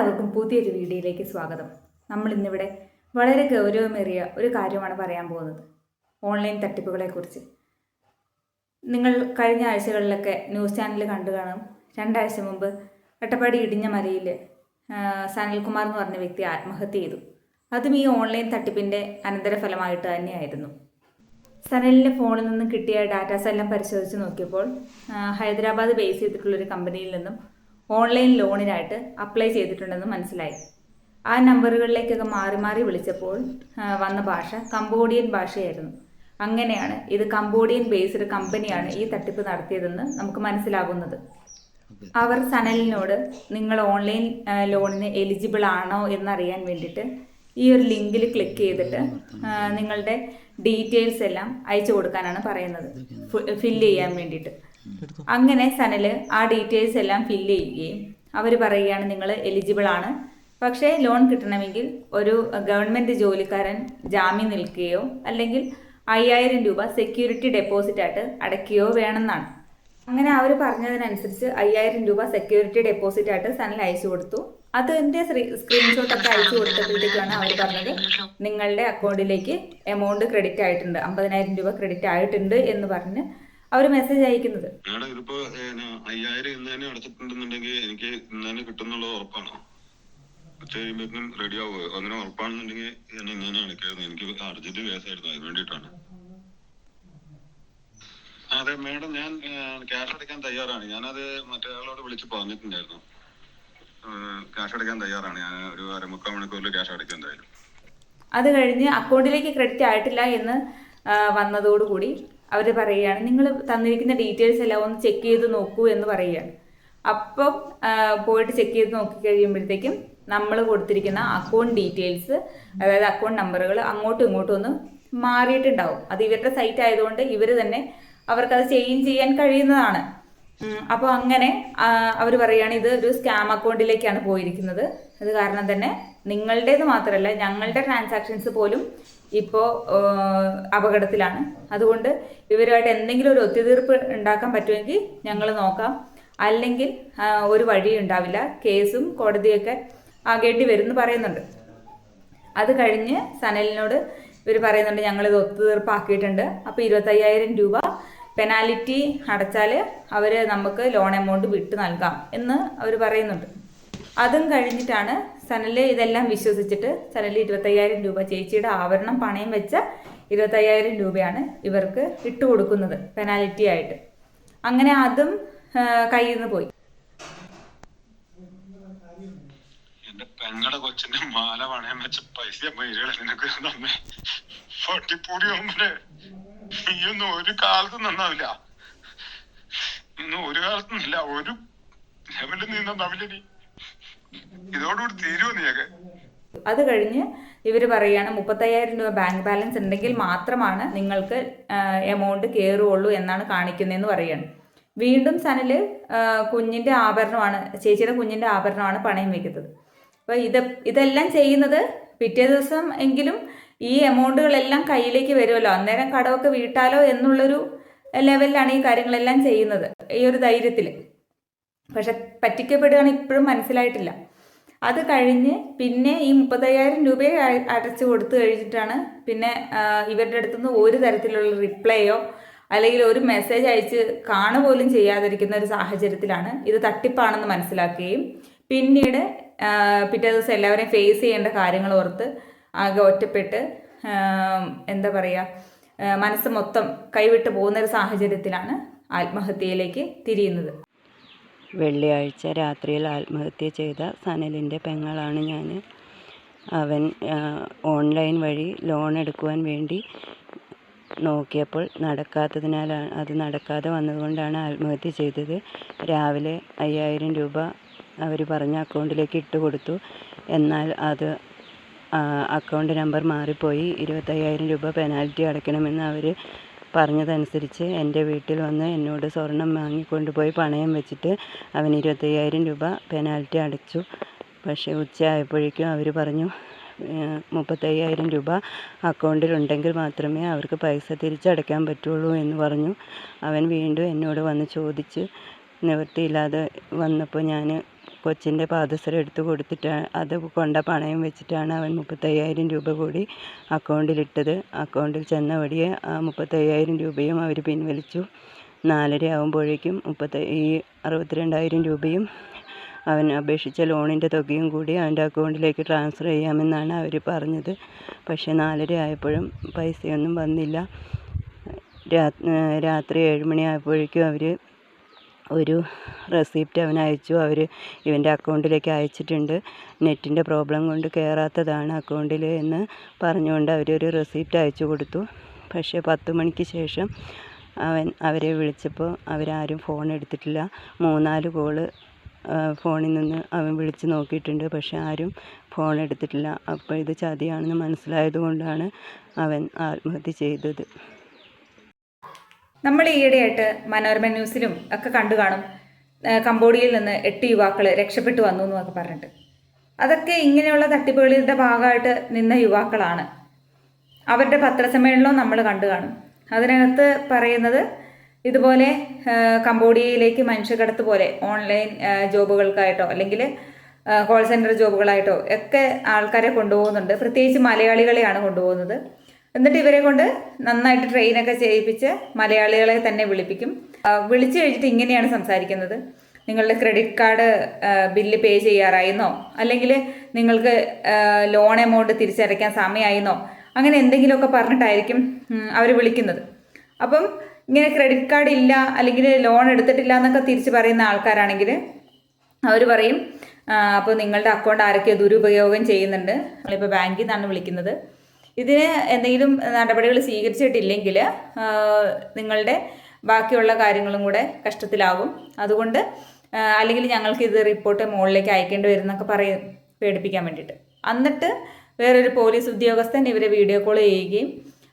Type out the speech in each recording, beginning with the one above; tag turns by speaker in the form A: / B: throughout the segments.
A: എല്ലാവർക്കും പുതിയൊരു വീഡിയോയിലേക്ക് സ്വാഗതം. നമ്മൾ ഇന്നിവിടെ വളരെ ഗൗരവമേറിയ ഒരു കാര്യമാണ് പറയാൻ പോകുന്നത്, ഓൺലൈൻ തട്ടിപ്പുകളെക്കുറിച്ച്. നിങ്ങൾ കഴിഞ്ഞ ആഴ്ചകളിലൊക്കെ ന്യൂസ് ചാനൽ കണ്ടു കാണും. 2 ആഴ്ച മുമ്പ് അട്ടപ്പാടി ഇടിഞ്ഞ മലയിൽ സനൽകുമാർ എന്ന് പറഞ്ഞ വ്യക്തി ആത്മഹത്യ ചെയ്തു. അതും ഈ ഓൺലൈൻ തട്ടിപ്പിൻ്റെ അനന്തരഫലമായിട്ട് തന്നെയായിരുന്നു. സനലിൻ്റെ ഫോണിൽ നിന്നും കിട്ടിയ ഡാറ്റാസ് എല്ലാം പരിശോധിച്ച് നോക്കിയപ്പോൾ ഹൈദരാബാദ് ബേസ് ചെയ്തിട്ടുള്ളൊരു കമ്പനിയിൽ നിന്നും ഓൺലൈൻ ലോണിനായിട്ട് അപ്ലൈ ചെയ്തിട്ടുണ്ടെന്ന് മനസ്സിലായി. ആ നമ്പറുകളിലേക്കൊക്കെ മാറി മാറി വിളിച്ചപ്പോൾ വന്ന ഭാഷ കംബോഡിയൻ ഭാഷയായിരുന്നു. അങ്ങനെയാണ് ഇത് കംബോഡിയൻ ബേസ്ഡ് കമ്പനിയാണ് ഈ തട്ടിപ്പ് നടത്തിയതെന്ന് നമുക്ക് മനസ്സിലാകുന്നത്. അവർ സനലിനോട് നിങ്ങൾ ഓൺലൈൻ ലോണിന് എലിജിബിൾ ആണോ എന്നറിയാൻ വേണ്ടിയിട്ട് ഈ ഒരു ലിങ്കിൽ ക്ലിക്ക് ചെയ്തിട്ട് നിങ്ങളുടെ ഡീറ്റെയിൽസ് എല്ലാം അയച്ചു കൊടുക്കാനാണ് പറയുന്നത്, ഫില്ല് ചെയ്യാൻ വേണ്ടിയിട്ട്. അങ്ങനെ സനല് ആ ഡീറ്റെയിൽസ് എല്ലാം ഫില്ല് ചെയ്യുകയും അവർ പറയുകയാണ് നിങ്ങൾ എലിജിബിൾ ആണ്, പക്ഷേ ലോൺ കിട്ടണമെങ്കിൽ ഒരു ഗവൺമെൻറ് ജോലിക്കാരൻ ജാമ്യം നിൽക്കുകയോ അല്ലെങ്കിൽ 5000 രൂപ സെക്യൂരിറ്റി ഡെപ്പോസിറ്റ് ആയിട്ട് അടയ്ക്കുകയോ വേണമെന്നാണ്. അങ്ങനെ അവർ പറഞ്ഞതിനനുസരിച്ച് 5000 രൂപ സെക്യൂരിറ്റി ഡെപ്പോസിറ്റ് ആയിട്ട് സനൽ അയച്ചു കൊടുത്തു. അതിൻ്റെ സ്ക്രീൻഷോട്ടൊക്കെ അയച്ചു കൊടുത്തപ്പോഴത്തേക്കാണ് അവർ പറഞ്ഞത് നിങ്ങളുടെ അക്കൗണ്ടിലേക്ക് എമൗണ്ട് ക്രെഡിറ്റ് ആയിട്ടുണ്ട്, 50000 രൂപ ക്രെഡിറ്റ് ആയിട്ടുണ്ട് എന്ന് പറഞ്ഞ് അവർ മെസ്സേജ് അയക്കുന്നത്.
B: ഇതിപ്പോ 5000 ഇന്ന് തന്നെ അടച്ചിട്ടുണ്ടെന്നുണ്ടെങ്കിൽ എനിക്ക് ഇന്ന് തന്നെ കിട്ടുന്നുള്ളത് ഉറപ്പാണോ? റെഡി ആവുമോ? അങ്ങനെ ഉറപ്പാണെന്നുണ്ടെങ്കിൽ ഇന്ന് തന്നെ അടയ്ക്കായിരുന്നു. എനിക്ക് അർജന്റ് കേസായിരുന്നു, അതിന് വേണ്ടിയിട്ടാണ്. അതെ മേഡം, ഞാൻ ക്യാഷ് അടയ്ക്കാൻ തയ്യാറാണ്. ഞാനത് മറ്റൊരാളോട് വിളിച്ച് പറഞ്ഞിട്ടുണ്ടായിരുന്നു. ക്യാഷ് അടയ്ക്കാൻ തയ്യാറാണ്. ഞാൻ ഒരു 3/4 മണിക്കൂറിൽ ക്യാഷ് അടയ്ക്കാൻ എന്തായാലും.
A: അത് കഴിഞ്ഞ് അക്കൗണ്ടിലേക്ക് ക്രെഡിറ്റ് ആയിട്ടില്ല എന്ന് വന്നതോടുകൂടി അവർ പറയുകയാണ് നിങ്ങൾ തന്നിരിക്കുന്ന ഡീറ്റെയിൽസ് എല്ലാം ഒന്ന് ചെക്ക് ചെയ്ത് നോക്കൂ എന്ന് പറയുകയാണ്. അപ്പം പോയിട്ട് ചെക്ക് ചെയ്ത് നോക്കി കഴിയുമ്പോഴത്തേക്കും നമ്മൾ കൊടുത്തിരിക്കുന്ന അക്കൗണ്ട് ഡീറ്റെയിൽസ്, അതായത് അക്കൗണ്ട് നമ്പറുകൾ അങ്ങോട്ടും ഇങ്ങോട്ടും ഒന്ന് മാറിയിട്ടുണ്ടാവും. അത് ഇവരുടെ സൈറ്റ് ആയതുകൊണ്ട് ഇവർ തന്നെ അവർക്കത് ചേഞ്ച് ചെയ്യാൻ കഴിയുന്നതാണ്. അപ്പോൾ അങ്ങനെ അവർ പറയുകയാണ് ഇത് ഒരു സ്കാം അക്കൗണ്ടിലേക്കാണ് പോയിരിക്കുന്നത്. അത് കാരണം തന്നെ നിങ്ങളുടേത് മാത്രമല്ല ഞങ്ങളുടെ ട്രാൻസാക്ഷൻസ് പോലും ഇപ്പോൾ അപകടത്തിലാണ്. അതുകൊണ്ട് ഇവരുമായിട്ട് എന്തെങ്കിലും ഒരു ഒത്തുതീർപ്പ് ഉണ്ടാക്കാൻ പറ്റുമെങ്കിൽ ഞങ്ങൾ നോക്കാം, അല്ലെങ്കിൽ ഒരു വഴി ഉണ്ടാവില്ല, കേസും കോടതിയൊക്കെ ആകേണ്ടി വരുമെന്ന് പറയുന്നുണ്ട്. അത് കഴിഞ്ഞ് സനലിനോട് ഇവർ പറയുന്നുണ്ട് ഞങ്ങളിത് ഒത്തുതീർപ്പാക്കിയിട്ടുണ്ട്, അപ്പോൾ 25000 രൂപ പെനാലിറ്റി അടച്ചാൽ അവർ നമുക്ക് ലോൺ എമൗണ്ട് വിട്ട് നൽകാം എന്ന് അവർ പറയുന്നുണ്ട്. അതും കഴിഞ്ഞിട്ടാണ് സനല് ഇതെല്ലാം വിശ്വസിച്ചിട്ട് സനല് 25000 രൂപ ചേച്ചിയുടെ ആഭരണം പണയം വെച്ച 25000 രൂപയാണ് ഇവർക്ക് ഇട്ട് കൊടുക്കുന്നത് പെനാലിറ്റി ആയിട്ട്. അങ്ങനെ അതും കയ്യിൽ നിന്ന് പോയി.
B: എന്റെ പെങ്ങളുടെ കൊച്ചിന്റെ മാല പണയം വെച്ച പൈസ നീയൊന്നും ഒരു കാലത്തും നന്നാവില്ല, ഒരു കാലത്തും ഒരു ലെവലിൽ നീ നന്നാവില്ല. നീ ഇതോടുകൂടി തീരുവോ നീയൊക്കെ?
A: അത് കഴിഞ്ഞ് ഇവർ പറയുകയാണ് 35000 രൂപ ബാങ്ക് ബാലൻസ് ഉണ്ടെങ്കിൽ മാത്രമാണ് നിങ്ങൾക്ക് എമൗണ്ട് കയറുള്ളൂ എന്നാണ് കാണിക്കുന്നതെന്ന് പറയുകയാണ്. വീണ്ടും സനല് കുഞ്ഞിൻ്റെ ആഭരണമാണ്, ചേച്ചിയുടെ കുഞ്ഞിൻ്റെ ആഭരണമാണ് പണയം വയ്ക്കുന്നത്. അപ്പോൾ ഇതെല്ലാം ചെയ്യുന്നത് പിറ്റേ ദിവസം എങ്കിലും ഈ എമൗണ്ടുകളെല്ലാം കയ്യിലേക്ക് വരുമല്ലോ, അന്നേരം കടമൊക്കെ വീട്ടാലോ എന്നുള്ളൊരു ലെവലിലാണ് ഈ കാര്യങ്ങളെല്ലാം ചെയ്യുന്നത്, ഈ ഒരു ധൈര്യത്തിൽ. പക്ഷെ പറ്റിക്കപ്പെടുകയാണ് ഇപ്പോഴും മനസ്സിലായിട്ടില്ല. അത് കഴിഞ്ഞ് പിന്നെ ഈ 35000 രൂപയെ അടച്ചു കൊടുത്തു കഴിഞ്ഞിട്ടാണ് പിന്നെ ഇവരുടെ അടുത്തുനിന്ന് ഒരു തരത്തിലുള്ള റിപ്ലൈയോ അല്ലെങ്കിൽ ഒരു മെസ്സേജ് അയച്ച് കാണുപോലും ചെയ്യാതിരിക്കുന്ന ഒരു സാഹചര്യത്തിലാണ് ഇത് തട്ടിപ്പാണെന്ന് മനസ്സിലാക്കുകയും പിന്നീട് പിറ്റേ ദിവസം എല്ലാവരെയും ഫേസ് ചെയ്യേണ്ട കാര്യങ്ങൾ ഓർത്ത് ആകെ ഒറ്റപ്പെട്ട് എന്താ പറയുക, മനസ്സ് മൊത്തം കൈവിട്ട് പോകുന്നൊരു സാഹചര്യത്തിലാണ് ആത്മഹത്യയിലേക്ക് തിരിയുന്നത്.
C: വെള്ളിയാഴ്ച രാത്രിയിൽ ആത്മഹത്യ ചെയ്ത സനലിൻ്റെ പെങ്ങളാണ് ഞാൻ. അവൻ ഓൺലൈൻ വഴി ലോൺ എടുക്കുവാൻ വേണ്ടി നോക്കിയപ്പോൾ അത് നടക്കാതെ വന്നതുകൊണ്ടാണ് ആത്മഹത്യ ചെയ്തത്. രാവിലെ 5000 രൂപ അവർ പറഞ്ഞ അക്കൗണ്ടിലേക്ക് ഇട്ട് കൊടുത്തു. എന്നാൽ അത് അക്കൗണ്ട് നമ്പർ മാറിപ്പോയി. 25000 രൂപ പെനാൽറ്റി അടയ്ക്കണമെന്ന് അവർ പറഞ്ഞതനുസരിച്ച് എൻ്റെ വീട്ടിൽ വന്ന് എന്നോട് സ്വർണം വാങ്ങിക്കൊണ്ടുപോയി പണയം വെച്ചിട്ട് അവൻ 25000 രൂപ പെനാൽറ്റി അടച്ചു. പക്ഷേ ഉച്ചയായപ്പോഴേക്കും അവർ പറഞ്ഞു 35000 രൂപ അക്കൗണ്ടിലുണ്ടെങ്കിൽ മാത്രമേ അവർക്ക് പൈസ തിരിച്ചടയ്ക്കാൻ പറ്റുള്ളൂ എന്ന് പറഞ്ഞു. അവൻ വീണ്ടും എന്നോട് വന്ന് ചോദിച്ച് നിവൃത്തിയില്ലാതെ വന്നപ്പോൾ ഞാൻ കൊച്ചിൻ്റെ പാദസരം എടുത്ത് കൊടുത്തിട്ടാണ് അത് കൊണ്ട പണയം വെച്ചിട്ടാണ് അവൻ 35,000 രൂപ കൂടി അക്കൗണ്ടിലിട്ടത്. അക്കൗണ്ടിൽ ചെന്ന വഴിയെ ആ 35,000 രൂപയും അവർ പിൻവലിച്ചു. 4:30 ആകുമ്പോഴേക്കും 62,000 രൂപയും അവൻ അപേക്ഷിച്ച ലോണിൻ്റെ തുകയും കൂടി അവൻ്റെ അക്കൗണ്ടിലേക്ക് ട്രാൻസ്ഫർ ചെയ്യാമെന്നാണ് അവർ പറഞ്ഞത്. പക്ഷേ 4:30 ആയപ്പോഴും പൈസയൊന്നും വന്നില്ല. രാത്രി 7 മണിയായപ്പോഴേക്കും അവർ ഒരു റെസിപ്റ്റ് അവൻ അയച്ചു. ഇവൻ്റെ അക്കൗണ്ടിലേക്ക് അയച്ചിട്ടുണ്ട്, നെറ്റിൻ്റെ പ്രോബ്ലം കൊണ്ട് കയറാത്തതാണ് അക്കൗണ്ടിൽ എന്ന് പറഞ്ഞുകൊണ്ട് അവരൊരു റെസിപ്റ്റ് അയച്ചു കൊടുത്തു. പക്ഷേ 10 മണിക്ക് ശേഷം അവരെ വിളിച്ചപ്പോൾ അവരാരും ഫോൺ എടുത്തിട്ടില്ല. 3-4 കോള് ഫോണിൽ നിന്ന് അവൻ വിളിച്ച് നോക്കിയിട്ടുണ്ട്, പക്ഷെ ആരും ഫോൺ എടുത്തിട്ടില്ല. അപ്പോൾ ഇത് ചതിയാണെന്ന് മനസ്സിലായത് കൊണ്ടാണ് അവൻ ആത്മഹത്യ ചെയ്തത്.
A: നമ്മൾ ഈയിടെയായിട്ട് മനോരമ ന്യൂസിലും ഒക്കെ കണ്ടു കാണും, കംബോഡിയയിൽ നിന്ന് 8 യുവാക്കൾ രക്ഷപ്പെട്ടു വന്നു എന്നൊക്കെ പറഞ്ഞിട്ട്. അതൊക്കെ ഇങ്ങനെയുള്ള തട്ടിപ്പുകളുടെ ഭാഗമായിട്ട് നിന്ന യുവാക്കളാണ്. അവരുടെ പത്രസമ്മേളനവും നമ്മൾ കണ്ടു കാണും. അതിനകത്ത് പറയുന്നത് ഇതുപോലെ കംബോഡിയയിലേക്ക് മനുഷ്യക്കടത്ത് പോലെ ഓൺലൈൻ ജോബുകൾക്കായിട്ടോ അല്ലെങ്കിൽ കോൾ സെൻറ്റർ ജോബുകളായിട്ടോ ഒക്കെ ആൾക്കാരെ കൊണ്ടുപോകുന്നുണ്ട്. പ്രത്യേകിച്ച് മലയാളികളെയാണ് കൊണ്ടുപോകുന്നത്. എന്നിട്ട് ഇവരെ കൊണ്ട് നന്നായിട്ട് ട്രെയിനൊക്കെ ചെയ്യിപ്പിച്ച് മലയാളികളെ തന്നെ വിളിപ്പിക്കും. വിളിച്ചു കഴിഞ്ഞിട്ട് ഇങ്ങനെയാണ് സംസാരിക്കുന്നത്: നിങ്ങളുടെ ക്രെഡിറ്റ് കാർഡ് ബില്ല് പേ ചെയ്യാറായിരുന്നോ, അല്ലെങ്കിൽ നിങ്ങൾക്ക് ലോൺ എമൗണ്ട് തിരിച്ചടയ്ക്കാൻ സമയമായിരുന്നോ, അങ്ങനെ എന്തെങ്കിലുമൊക്കെ പറഞ്ഞിട്ടായിരിക്കും അവർ വിളിക്കുന്നത്. അപ്പം ഇങ്ങനെ ക്രെഡിറ്റ് കാർഡ് ഇല്ല അല്ലെങ്കിൽ ലോൺ എടുത്തിട്ടില്ല എന്നൊക്കെ തിരിച്ച് പറയുന്ന ആൾക്കാരാണെങ്കിൽ അവർ പറയും, അപ്പോൾ നിങ്ങളുടെ അക്കൗണ്ട് ആരൊക്കെ ദുരുപയോഗം ചെയ്യുന്നുണ്ട്, നമ്മളിപ്പോൾ ബാങ്കിൽ നിന്നാണ് വിളിക്കുന്നത്, ഇതിന് എന്തെങ്കിലും നടപടികൾ സ്വീകരിച്ചിട്ടില്ലെങ്കിൽ നിങ്ങളുടെ ബാക്കിയുള്ള കാര്യങ്ങളും കൂടെ കഷ്ടത്തിലാകും, അതുകൊണ്ട് അല്ലെങ്കിൽ ഞങ്ങൾക്ക് ഇത് റിപ്പോർട്ട് മുകളിലേക്ക് അയക്കേണ്ടി വരും എന്നൊക്കെ പേടിപ്പിക്കാൻ വേണ്ടിയിട്ട്. എന്നിട്ട് വേറൊരു പോലീസ് ഉദ്യോഗസ്ഥൻ ഇവരെ വീഡിയോ കോൾ ചെയ്യുകയും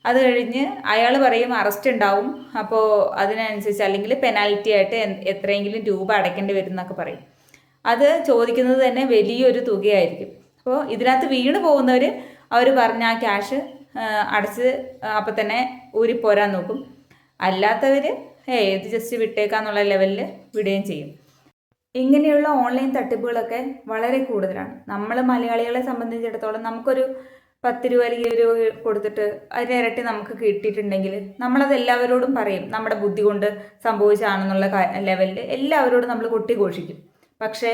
A: അത് കഴിഞ്ഞ് അയാൾ പറയും അറസ്റ്റ് ഉണ്ടാവും, അപ്പോൾ അതിനനുസരിച്ച് അല്ലെങ്കിൽ പെനാൽറ്റി ആയിട്ട് എത്രയെങ്കിലും രൂപ അടയ്ക്കേണ്ടി വരും എന്നൊക്കെ പറയും. അത് ചോദിക്കുന്നത് തന്നെ വലിയൊരു തുകയായിരിക്കും. അപ്പോൾ ഇതിനകത്ത് വീണ് പോകുന്നവർ അവർ പറഞ്ഞ ആ ക്യാഷ് അടച്ച് അപ്പം തന്നെ ഊരിപ്പോരാൻ നോക്കും. അല്ലാത്തവർ ഇത് ജസ്റ്റ് വിട്ടേക്കാന്നുള്ള ലെവലിൽ വിടുകയും ചെയ്യും. ഇങ്ങനെയുള്ള ഓൺലൈൻ തട്ടിപ്പുകളൊക്കെ വളരെ കൂടുതലാണ്. നമ്മൾ മലയാളികളെ സംബന്ധിച്ചിടത്തോളം നമുക്കൊരു 10 രൂപ അല്ലെങ്കിൽ 1 രൂപ കൊടുത്തിട്ട് അതിന് ഇരട്ടി നമുക്ക് കിട്ടിയിട്ടുണ്ടെങ്കിൽ നമ്മളത് എല്ലാവരോടും പറയും, നമ്മുടെ ബുദ്ധി കൊണ്ട് സംഭവിച്ചതാണെന്നുള്ള ലെവലിൽ എല്ലാവരോടും നമ്മൾ കൊട്ടിഘോഷിക്കും. പക്ഷേ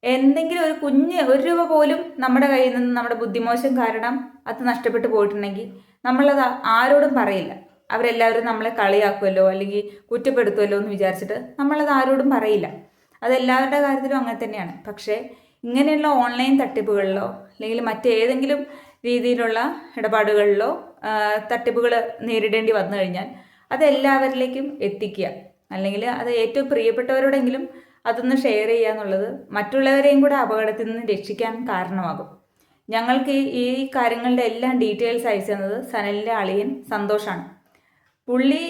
A: എന്തെങ്കിലും ഒരു കുഞ്ഞ് 1 രൂപ പോലും നമ്മുടെ കയ്യിൽ നിന്ന് നമ്മുടെ ബുദ്ധിമോശം കാരണം അത് നഷ്ടപ്പെട്ടു പോയിട്ടുണ്ടെങ്കിൽ നമ്മളത് ആരോടും പറയില്ല. അവരെല്ലാവരും നമ്മളെ കളിയാക്കുമല്ലോ അല്ലെങ്കിൽ കുറ്റപ്പെടുത്തുമല്ലോ എന്ന് വിചാരിച്ചിട്ട് നമ്മളത് ആരോടും പറയില്ല. അതെല്ലാവരുടെ കാര്യത്തിലും അങ്ങനെ തന്നെയാണ്. പക്ഷേ ഇങ്ങനെയുള്ള ഓൺലൈൻ തട്ടിപ്പുകളിലോ അല്ലെങ്കിൽ മറ്റേതെങ്കിലും രീതിയിലുള്ള ഇടപാടുകളിലോ തട്ടിപ്പുകൾ നേരിടേണ്ടി വന്നു കഴിഞ്ഞാൽ അത് എല്ലാവരിലേക്കും എത്തിക്കുക, അല്ലെങ്കിൽ അത് ഏറ്റവും പ്രിയപ്പെട്ടവരോടെങ്കിലും അതൊന്ന് ഷെയർ ചെയ്യുക എന്നുള്ളത് മറ്റുള്ളവരെയും കൂടെ അപകടത്തിൽ നിന്ന് രക്ഷിക്കാൻ കാരണമാകും. ഞങ്ങൾക്ക് ഈ കാര്യങ്ങളുടെ എല്ലാം ഡീറ്റെയിൽസ് അയച്ചു തന്നത് സനലിൻ്റെ അളിയൻ സന്തോഷാണ്. പുള്ളി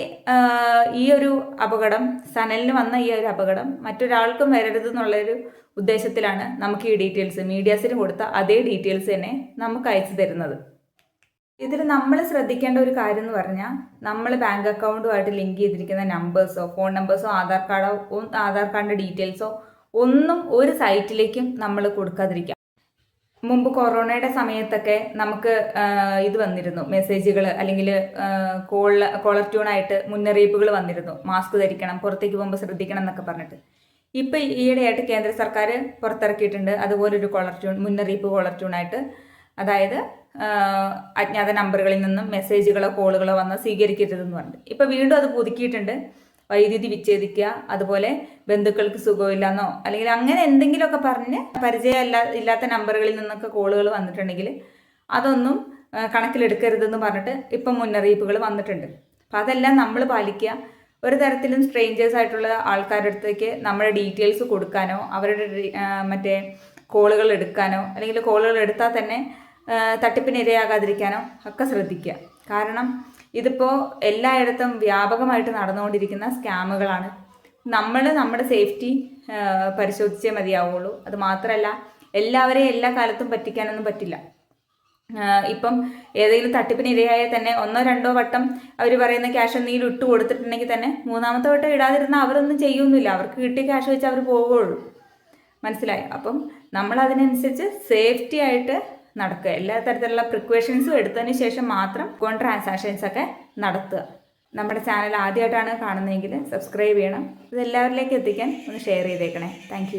A: ഈ ഒരു അപകടം, സനലിന് വന്ന ഈ ഒരു അപകടം മറ്റൊരാൾക്കും വരരുതെന്നുള്ളൊരു ഉദ്ദേശത്തിലാണ് നമുക്ക് ഈ ഡീറ്റെയിൽസ് മീഡിയാസിന് കൊടുത്ത അതേ ഡീറ്റെയിൽസ് തന്നെ നമുക്ക് അയച്ചു തരുന്നത്. ഇതിൽ നമ്മൾ ശ്രദ്ധിക്കേണ്ട ഒരു കാര്യം എന്ന് പറഞ്ഞാൽ, നമ്മൾ ബാങ്ക് അക്കൗണ്ടുമായിട്ട് ലിങ്ക് ചെയ്തിരിക്കുന്ന നമ്പേഴ്സോ ഫോൺ നമ്പേഴ്സോ ആധാർ കാർഡിൻ്റെ ഡീറ്റെയിൽസോ ഒന്നും ഒരു സൈറ്റിലേക്കും നമ്മൾ കൊടുക്കാതിരിക്കുക. മുമ്പ് കൊറോണയുടെ സമയത്തൊക്കെ നമുക്ക് ഇത് വന്നിരുന്നു, മെസ്സേജുകൾ അല്ലെങ്കിൽ കോളർ ട്യൂണായിട്ട് മുന്നറിയിപ്പുകൾ വന്നിരുന്നു, മാസ്ക് ധരിക്കണം, പുറത്തേക്ക് പോകുമ്പോൾ ശ്രദ്ധിക്കണം എന്നൊക്കെ പറഞ്ഞിട്ട്. ഇപ്പം ഈയിടെയായിട്ട് കേന്ദ്ര സർക്കാർ പുറത്തിറക്കിയിട്ടുണ്ട് അതുപോലൊരു മുന്നറിയിപ്പ് കോളർ ട്യൂണായിട്ട്. അതായത് അജ്ഞാത നമ്പറുകളിൽ നിന്നും മെസ്സേജുകളോ കോളുകളോ വന്ന് സ്വീകരിക്കരുതെന്ന് പറഞ്ഞിട്ട് ഇപ്പം വീണ്ടും അത് പുതുക്കിയിട്ടുണ്ട്. വൈദ്യുതി വിച്ഛേദിക്കുക, അതുപോലെ ബന്ധുക്കൾക്ക് സുഖമില്ലെന്നോ അല്ലെങ്കിൽ അങ്ങനെ എന്തെങ്കിലുമൊക്കെ പറഞ്ഞ് ഇല്ലാത്ത നമ്പറുകളിൽ നിന്നൊക്കെ കോളുകൾ വന്നിട്ടുണ്ടെങ്കിൽ അതൊന്നും കണക്കിലെടുക്കരുതെന്ന് പറഞ്ഞിട്ട് ഇപ്പം മുന്നറിയിപ്പുകൾ വന്നിട്ടുണ്ട്. അപ്പം അതെല്ലാം നമ്മൾ പാലിക്കുക. ഒരു തരത്തിലും സ്ട്രേഞ്ചേഴ്സ് ആയിട്ടുള്ള ആൾക്കാരുടെ അടുത്തേക്ക് നമ്മുടെ ഡീറ്റെയിൽസ് കൊടുക്കാനോ അവരുടെ മറ്റേ കോളുകൾ എടുക്കാനോ അല്ലെങ്കിൽ കോളുകൾ എടുത്താൽ തന്നെ തട്ടിപ്പിന് ഇരയാകാതിരിക്കാനോ ഒക്കെ ശ്രദ്ധിക്കുക. കാരണം ഇതിപ്പോൾ എല്ലായിടത്തും വ്യാപകമായിട്ട് നടന്നുകൊണ്ടിരിക്കുന്ന സ്കാമുകളാണ്. നമ്മൾ നമ്മുടെ സേഫ്റ്റി പരിശോധിച്ചേ മതിയാവുള്ളൂ. അത് മാത്രമല്ല, എല്ലാവരെയും എല്ലാ കാലത്തും പറ്റിക്കാനൊന്നും പറ്റില്ല. ഇപ്പം ഏതെങ്കിലും തട്ടിപ്പിന് ഇരയായാൽ തന്നെ 1-2 വട്ടം അവർ പറയുന്ന ക്യാഷ് എന്തെങ്കിലും ഇട്ട് കൊടുത്തിട്ടുണ്ടെങ്കിൽ തന്നെ 3-ാമത്തെ വട്ടം ഇടാതിരുന്നാൽ അവരൊന്നും ചെയ്യൊന്നുമില്ല. അവർക്ക് കിട്ടിയ ക്യാഷ് വെച്ച് അവർ പോവുകയുള്ളൂ. മനസ്സിലായോ? അപ്പം നമ്മൾ അതിനനുസരിച്ച് സേഫ്റ്റി ആയിട്ട് നടക്കുക, എല്ലാ തരത്തിലുള്ള പ്രിക്കോഷൻസും എടുത്തതിന് ശേഷം മാത്രം അക്കൗണ്ട് ട്രാൻസാക്ഷൻസ് ഒക്കെ നടത്തുക. നമ്മുടെ ചാനൽ ആദ്യമായിട്ടാണ് കാണുന്നതെങ്കിൽ സബ്സ്ക്രൈബ് ചെയ്യണം. ഇത് എല്ലാവരിലേക്കും എത്തിക്കാൻ ഒന്ന് ഷെയർ ചെയ്തേക്കണേ. താങ്ക്